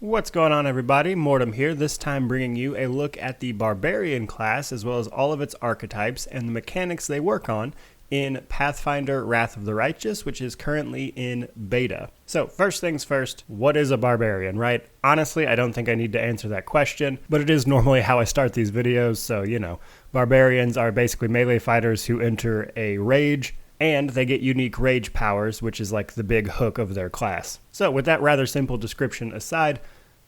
What's going on, everybody? Mortem here, this time bringing you a look at the Barbarian class as well as all of its archetypes and the mechanics they work on in Pathfinder Wrath of the Righteous, which is currently in beta. So first things first, what is a Barbarian, right? Honestly, I don't think I need to answer that question, but it is normally how I start these videos, so Barbarians are basically melee fighters who enter a rage, and they get unique rage powers, which is like the big hook of their class. So with that rather simple description aside,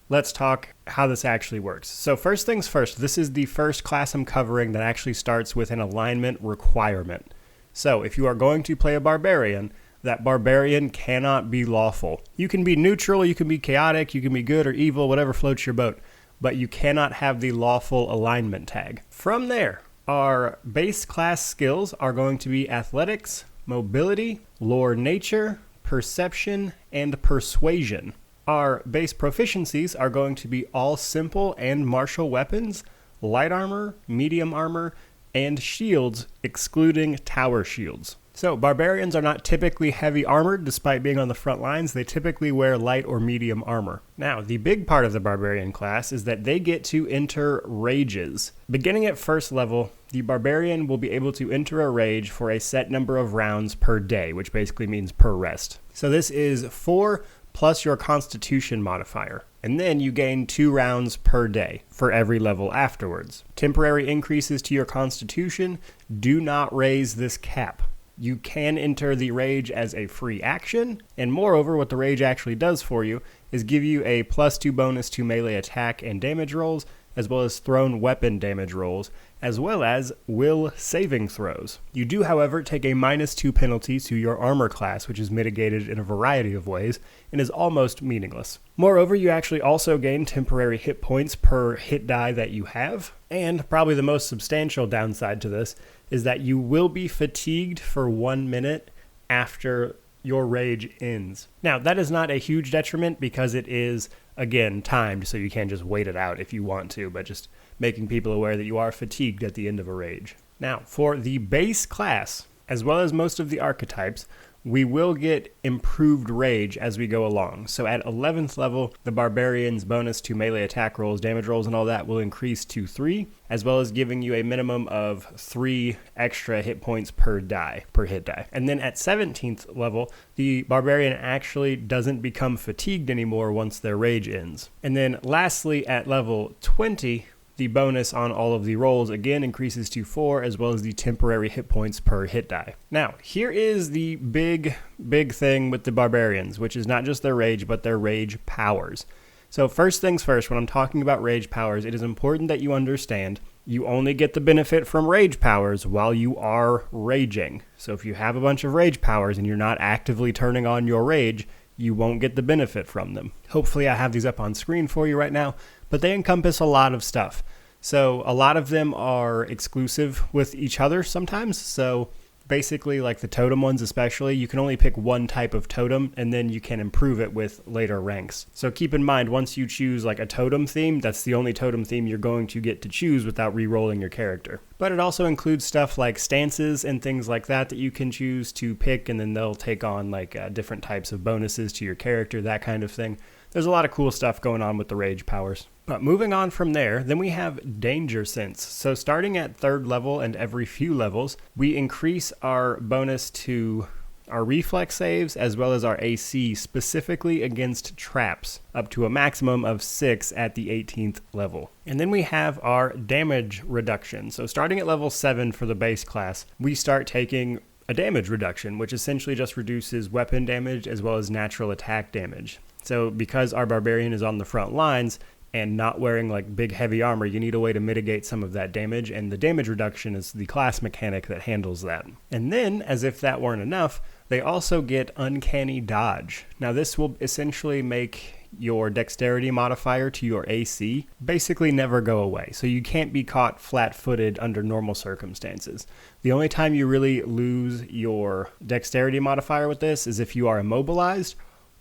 let's talk how this actually works. So first things first, this is the first class I'm covering that actually starts with an alignment requirement. So if you are going to play a Barbarian, that Barbarian cannot be lawful. You can be neutral, you can be chaotic, you can be good or evil, whatever floats your boat, but you cannot have the lawful alignment tag. From there, our base class skills are going to be athletics, mobility, lore nature, perception, and persuasion. Our base proficiencies are going to be all simple and martial weapons, light armor, medium armor, and shields, excluding tower shields. So barbarians are not typically heavy armored despite being on the front lines. They typically wear light or medium armor. Now, the big part of the barbarian class is that they get to enter rages. Beginning at first level, the barbarian will be able to enter a rage for a set number of rounds per day, which basically means per rest. So this is 4 plus your constitution modifier. And then you gain 2 rounds per day for every level afterwards. Temporary increases to your constitution do not raise this cap. You can enter the rage as a free action, and moreover, what the rage actually does for you is give you a +2 bonus to melee attack and damage rolls, as well as thrown weapon damage rolls, as well as will saving throws. You do, however, take a -2 penalty to your armor class, which is mitigated in a variety of ways, and is almost meaningless. Moreover, you actually also gain temporary hit points per hit die that you have, and probably the most substantial downside to this is that you will be fatigued for 1 minute after your rage ends. Now, that is not a huge detriment because it is, again, timed, so you can't just wait it out if you want to, but just making people aware that you are fatigued at the end of a rage. Now, for the base class, as well as most of the archetypes, we will get improved rage as we go along. So at 11th level, the Barbarian's bonus to melee attack rolls, damage rolls, and all that will increase to 3, as well as giving you a minimum of 3 extra hit points per hit die. And then at 17th level, the Barbarian actually doesn't become fatigued anymore once their rage ends. And then lastly, at level 20, the bonus on all of the rolls again increases to 4, as well as the temporary hit points per hit die. Now, here is the big thing with the Barbarians, which is not just their rage, but their rage powers. So first things first, when I'm talking about rage powers, it is important that you understand you only get the benefit from rage powers while you are raging. So if you have a bunch of rage powers and you're not actively turning on your rage, you won't get the benefit from them. Hopefully I have these up on screen for you right now, but they encompass a lot of stuff. So a lot of them are exclusive with each other sometimes. So basically, like the totem ones especially, you can only pick one type of totem and then you can improve it with later ranks. So keep in mind, once you choose like a totem theme, that's the only totem theme you're going to get to choose without re-rolling your character. But it also includes stuff like stances and things like that you can choose to pick, and then they'll take on like different types of bonuses to your character, that kind of thing. There's a lot of cool stuff going on with the rage powers. But moving on from there, then we have Danger Sense. So starting at 3rd level and every few levels, we increase our bonus to our reflex saves as well as our AC specifically against traps, up to a maximum of 6 at the 18th level. And then we have our damage reduction. So starting at level 7 for the base class, we start taking a damage reduction, which essentially just reduces weapon damage as well as natural attack damage. So because our Barbarian is on the front lines and not wearing like big heavy armor, you need a way to mitigate some of that damage, and the damage reduction is the class mechanic that handles that. And then, as if that weren't enough, they also get Uncanny Dodge. Now this will essentially make your dexterity modifier to your AC basically never go away. So you can't be caught flat-footed under normal circumstances. The only time you really lose your dexterity modifier with this is if you are immobilized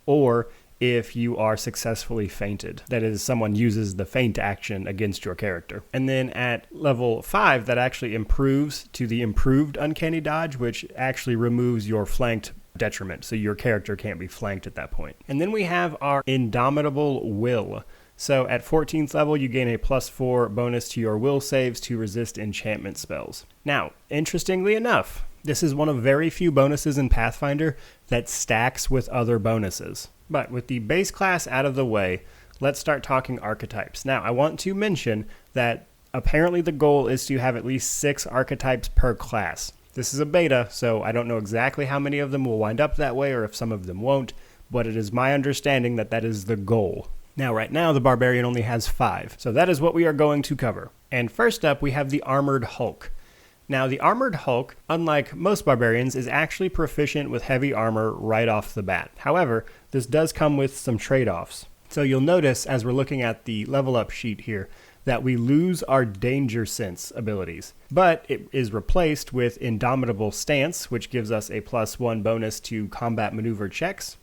or if you are successfully feinted. That is, someone uses the feint action against your character. And then at level 5, that actually improves to the improved Uncanny Dodge, which actually removes your flanked detriment, so your character can't be flanked at that point. And then we have our Indomitable Will. So at 14th level, you gain a +4 bonus to your will saves to resist enchantment spells. Now, interestingly enough, this is one of very few bonuses in Pathfinder that stacks with other bonuses. But with the base class out of the way, let's start talking archetypes. Now, I want to mention that apparently the goal is to have at least 6 archetypes per class. This is a beta, so I don't know exactly how many of them will wind up that way or if some of them won't, but it is my understanding that that is the goal. Now, right now, the Barbarian only has 5, so that is what we are going to cover. And first up, we have the Armored Hulk. Now, the Armored Hulk, unlike most Barbarians, is actually proficient with heavy armor right off the bat. However, this does come with some trade-offs. So you'll notice, as we're looking at the level up sheet here, that we lose our Danger Sense abilities. But it is replaced with Indomitable Stance, which gives us a +1 bonus to combat maneuver checks,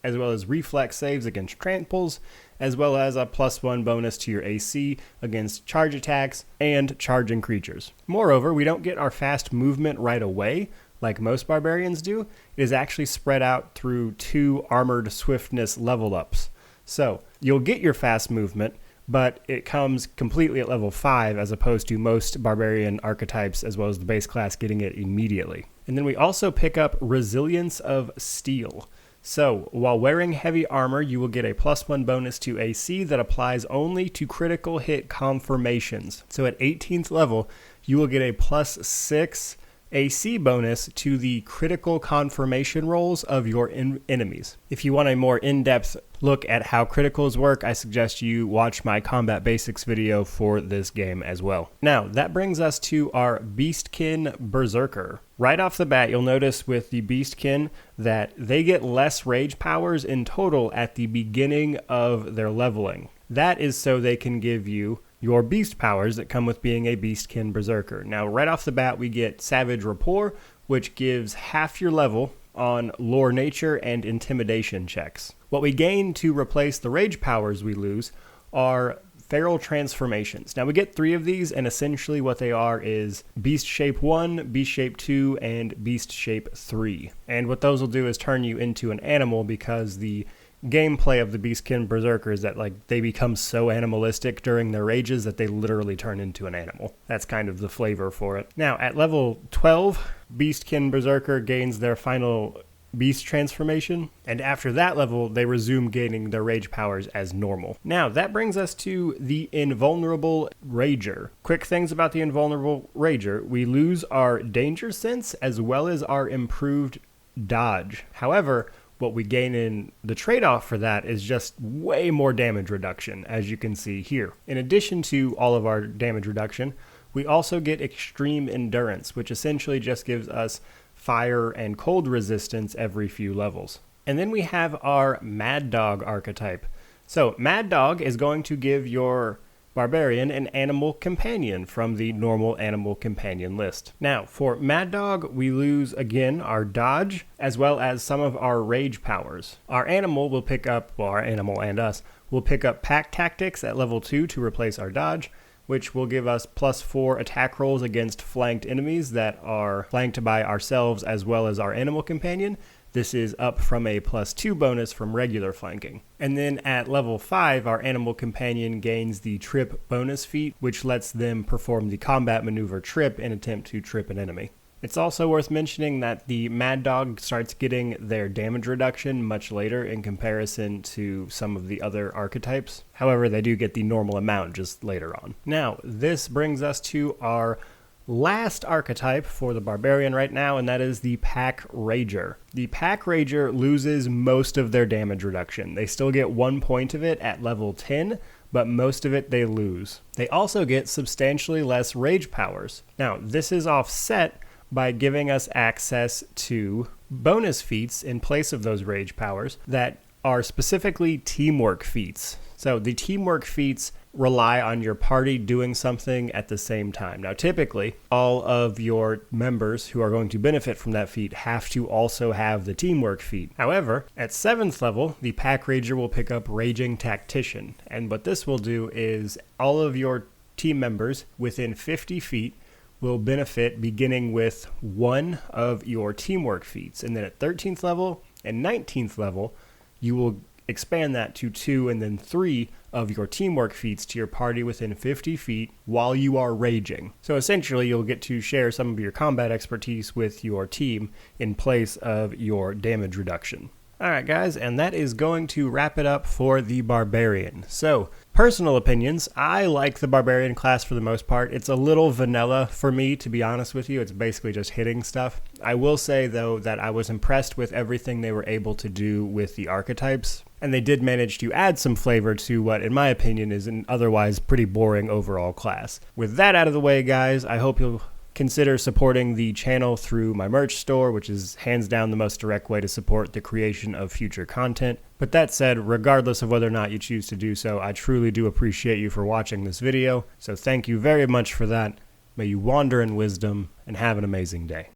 as well as reflex saves against tramples, as well as a +1 bonus to your AC against charge attacks and charging creatures. Moreover, we don't get our fast movement right away, like most Barbarians do. It is actually spread out through 2 armored swiftness level ups. So, you'll get your fast movement, but it comes completely at level 5 as opposed to most Barbarian archetypes as well as the base class getting it immediately. And then we also pick up Resilience of Steel. So, while wearing heavy armor, you will get a +1 bonus to AC that applies only to critical hit confirmations. So at 18th level, you will get a +6 AC bonus to the critical confirmation rolls of your enemies. If you want a more in-depth look at how criticals work, I suggest you watch my Combat Basics video for this game as well. Now, that brings us to our Beastkin Berserker. Right off the bat, you'll notice with the Beastkin that they get less rage powers in total at the beginning of their leveling. That is so they can give you your beast powers that come with being a Beastkin Berserker. Now, right off the bat, we get Savage Rapport, which gives half your level on Lore Nature and Intimidation checks. What we gain to replace the rage powers we lose are Feral Transformations. Now, we get 3 of these, and essentially what they are is Beast Shape 1, Beast Shape 2, and Beast Shape 3. And what those will do is turn you into an animal, because the gameplay of the Beastkin Berserker is that they become so animalistic during their rages that they literally turn into an animal. That's kind of the flavor for it. Now, at level 12, Beastkin Berserker gains their final beast transformation, and after that level, they resume gaining their rage powers as normal. Now, that brings us to the Invulnerable Rager. Quick things about the Invulnerable Rager: we lose our Danger Sense as well as our improved dodge. However, what we gain in the trade-off for that is just way more damage reduction, as you can see here. In addition to all of our damage reduction, we also get Extreme Endurance, which essentially just gives us fire and cold resistance every few levels. And then we have our Mad Dog archetype. So Mad Dog is going to give your Barbarian an animal companion from the normal animal companion list. Now, for Mad Dog, we lose again our dodge as well as some of our rage powers. Our animal will pick up, well, our animal and us will pick up Pack Tactics at level 2 to replace our dodge, which will give us +4 attack rolls against flanked enemies that are flanked by ourselves as well as our animal companion. This is up from a +2 bonus from regular flanking. And then at level 5, our animal companion gains the Trip bonus feat, which lets them perform the combat maneuver Trip and attempt to trip an enemy. It's also worth mentioning that the Mad Dog starts getting their damage reduction much later in comparison to some of the other archetypes. However, they do get the normal amount just later on. Now, this brings us to our last archetype for the Barbarian right now, and that is the Pack Rager. The Pack Rager loses most of their damage reduction. They still get 1 point of it at level 10, but most of it they lose. They also get substantially less rage powers. Now, this is offset by giving us access to bonus feats in place of those rage powers that are specifically teamwork feats. So the teamwork feats rely on your party doing something at the same time. Now, typically, all of your members who are going to benefit from that feat have to also have the teamwork feat. However, at 7th level, the Pack Rager will pick up Raging Tactician. And what this will do is all of your team members within 50 feet will benefit beginning with 1 of your teamwork feats, and then at 13th level and 19th level, you will expand that to 2 and then 3 of your teamwork feats to your party within 50 feet while you are raging. So essentially, you'll get to share some of your combat expertise with your team in place of your damage reduction. Alright guys, and that is going to wrap it up for the Barbarian. So, personal opinions, I like the Barbarian class for the most part. It's a little vanilla for me, to be honest with you. It's basically just hitting stuff. I will say, though, that I was impressed with everything they were able to do with the archetypes, and they did manage to add some flavor to what, in my opinion, is an otherwise pretty boring overall class. With that out of the way, guys, I hope you'll consider supporting the channel through my merch store, which is hands down the most direct way to support the creation of future content. But that said, regardless of whether or not you choose to do so, I truly do appreciate you for watching this video, so thank you very much for that. May you wander in wisdom and have an amazing day.